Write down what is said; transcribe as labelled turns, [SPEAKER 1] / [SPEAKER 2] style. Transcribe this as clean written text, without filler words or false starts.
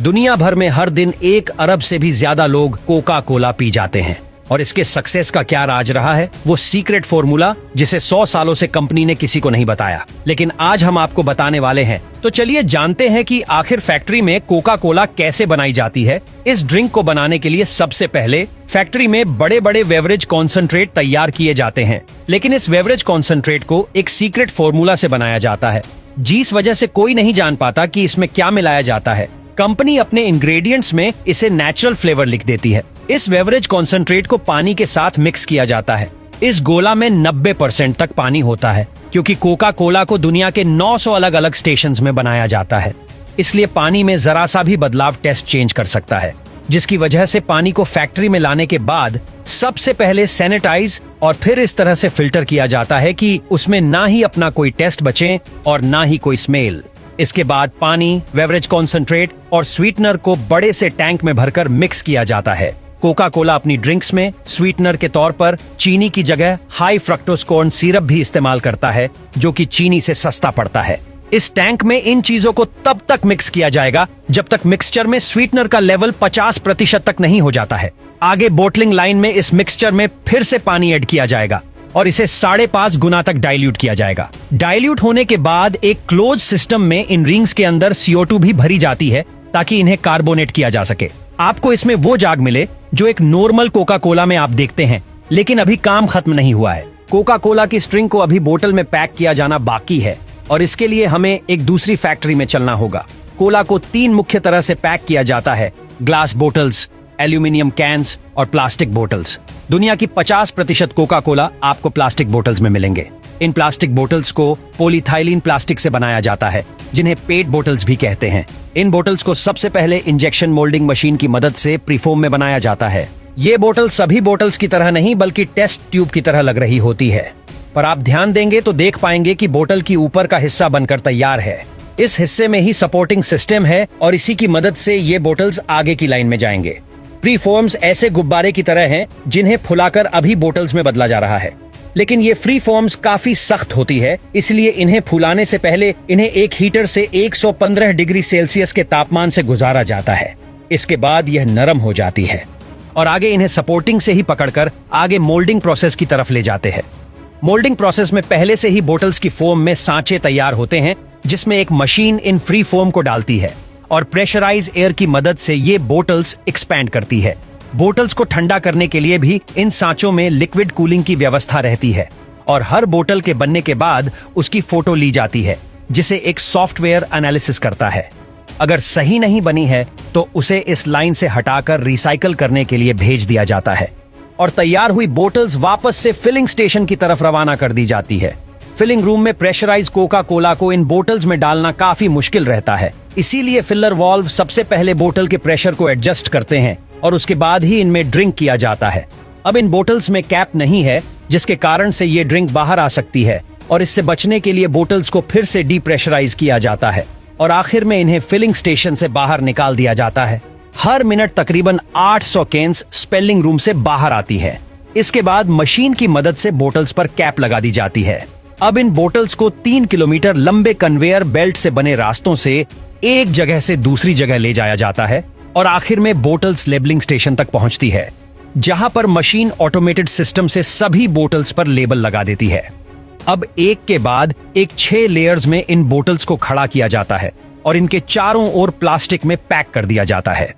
[SPEAKER 1] दुनिया भर में हर दिन 1 अरब से भी ज्यादा लोग कोका कोला पी जाते हैं। और इसके सक्सेस का क्या राज रहा है, वो सीक्रेट फॉर्मूला जिसे 100 सालों से कंपनी ने किसी को नहीं बताया, लेकिन आज हम आपको बताने वाले हैं। तो चलिए जानते हैं कि आखिर फैक्ट्री में कोका कोला कैसे बनाई जाती है। इस ड्रिंक को बनाने के लिए सबसे पहले फैक्ट्री में बड़े बड़े बेवरेज कॉन्सेंट्रेट तैयार किए जाते हैं, लेकिन इस बेवरेज कॉन्सेंट्रेट को एक सीक्रेट फॉर्मूला से बनाया जाता है, जिस वजह से कोई नहीं जान पाता कि इसमें क्या मिलाया जाता है। कंपनी अपने इंग्रेडिएंट्स में इसे नेचुरल फ्लेवर लिख देती है। इस बेवरेज कॉन्सेंट्रेट को पानी के साथ मिक्स किया जाता है। इस गोला में 90% तक पानी होता है, क्योंकि कोका कोला को दुनिया के 900 अलग अलग स्टेशंस में बनाया जाता है। इसलिए पानी में जरा सा भी बदलाव टेस्ट चेंज कर सकता है, जिसकी वजह से पानी को फैक्ट्री में लाने के बाद सबसे पहले सैनिटाइज और फिर इस तरह से फिल्टर किया जाता है कि उसमें ना ही अपना कोई टेस्ट बचे और ना ही कोई स्मेल। इसके बाद पानी, बेवरेज कॉन्सेंट्रेट और स्वीटनर को बड़े से टैंक में भरकर मिक्स किया जाता है। कोका कोला अपनी ड्रिंक्स में स्वीटनर के तौर पर चीनी की जगह हाई फ्रक्टोज कॉर्न सिरप भी इस्तेमाल करता है, जो कि चीनी से सस्ता पड़ता है। इस टैंक में इन चीजों को तब तक मिक्स किया जाएगा जब तक मिक्सचर में स्वीटनर का लेवल 50% तक नहीं हो जाता है। आगे बोटलिंग लाइन में इस मिक्सचर में फिर से पानी ऐड किया जाएगा और इसे 5.5 गुना तक डाइल्यूट किया जाएगा। डाइल्यूट होने के बाद एक क्लोज सिस्टम में इन रिंग्स के अंदर CO2 भी भरी जाती है, ताकि इन्हें कार्बोनेट किया जा सके। आपको इसमें वो जाग मिले जो एक नॉर्मल कोका कोला में आप देखते हैं, लेकिन अभी काम खत्म नहीं हुआ है। कोका कोला की स्ट्रिंग को अभी बोतल में पैक किया जाना बाकी है, और इसके लिए हमें एक दूसरी फैक्ट्री में चलना होगा। कोला को 3 मुख्य तरह से पैक किया जाता है: ग्लास बोटल्स, एल्यूमिनियम कैंस और प्लास्टिक बोटल्स। दुनिया की 50% कोका कोला आपको प्लास्टिक बोटल्स में मिलेंगे। इन प्लास्टिक बोटल्स को पॉलीथाइलीन प्लास्टिक से बनाया जाता है, जिन्हें पेट बोटल्स भी कहते हैं। इन बोटल्स को सबसे पहले इंजेक्शन मोल्डिंग मशीन की मदद से प्रीफोम में बनाया जाता है। ये बोतल सभी बोटल्स की तरह नहीं, बल्कि टेस्ट ट्यूब की तरह लग रही होती है, पर आप ध्यान देंगे तो देख पाएंगे कि बोतल की ऊपर का हिस्सा बनकर तैयार है। इस हिस्से में ही सपोर्टिंग सिस्टम है और इसी की मदद से ये बोटल्स आगे की लाइन में जाएंगे। प्रीफॉर्म्स ऐसे गुब्बारे की तरह हैं जिन्हें फुलाकर अभी बोटल्स में बदला जा रहा है, लेकिन ये फ्री फॉर्म्स काफी सख्त होती है, इसलिए इन्हें फुलाने से पहले इन्हें एक हीटर से 115 डिग्री सेल्सियस के तापमान से गुजारा जाता है। इसके बाद यह नरम हो जाती है और आगे इन्हें सपोर्टिंग से ही पकड़कर आगे मोल्डिंग प्रोसेस की तरफ ले जाते हैं। मोल्डिंग प्रोसेस में पहले से ही बोटल्स की फोम में सांचे तैयार होते हैं, जिसमें एक मशीन इन फ्री फोम को डालती है और प्रेशराइज एयर की मदद से ये बोटल्स एक्सपैंड करती है। बोटल्स को ठंडा करने के लिए भी इन सांचों में लिक्विड कूलिंग की व्यवस्था रहती है और हर बोतल के बनने के बाद उसकी फोटो ली जाती है, जिसे एक सॉफ्टवेयर एनालिसिस करता है। अगर सही नहीं बनी है तो उसे इस लाइन से हटाकर रिसाइकल करने के लिए भेज दिया जाता है और तैयार हुई बोटल्स वापस से फिलिंग स्टेशन की तरफ रवाना कर दी जाती है। फिलिंग रूम में प्रेशराइज कोका कोला को इन बोटल्स में डालना काफी मुश्किल रहता है, इसीलिए फिलर वाल्व सबसे पहले बोतल के प्रेशर को एडजस्ट करते हैं और उसके बाद ही इनमें ड्रिंक किया जाता है। अब इन बोटल्स में कैप नहीं है, जिसके कारण से ये ड्रिंक बाहर आ सकती है, और इससे बचने के लिए बोटल्स को फिर से डीप्रेशराइज किया जाता है और आखिर में इन्हें फिलिंग स्टेशन से बाहर निकाल दिया जाता है। हर मिनट तकरीबन 800 केन्स स्पेलिंग रूम से बाहर आती है। इसके बाद मशीन की मदद से बोटल्स पर कैप लगा दी जाती है। अब इन बोटल्स को 3 किलोमीटर लंबे कन्वेयर बेल्ट से बने रास्तों से एक जगह से दूसरी जगह ले जाया जाता है और आखिर में बोटल्स लेबलिंग स्टेशन तक पहुंचती है, जहां पर मशीन ऑटोमेटेड सिस्टम से सभी बोटल्स पर लेबल लगा देती है। अब एक के बाद एक 6 लेयर्स में इन बोटल्स को खड़ा किया जाता है और इनके चारों ओर प्लास्टिक में पैक कर दिया जाता है।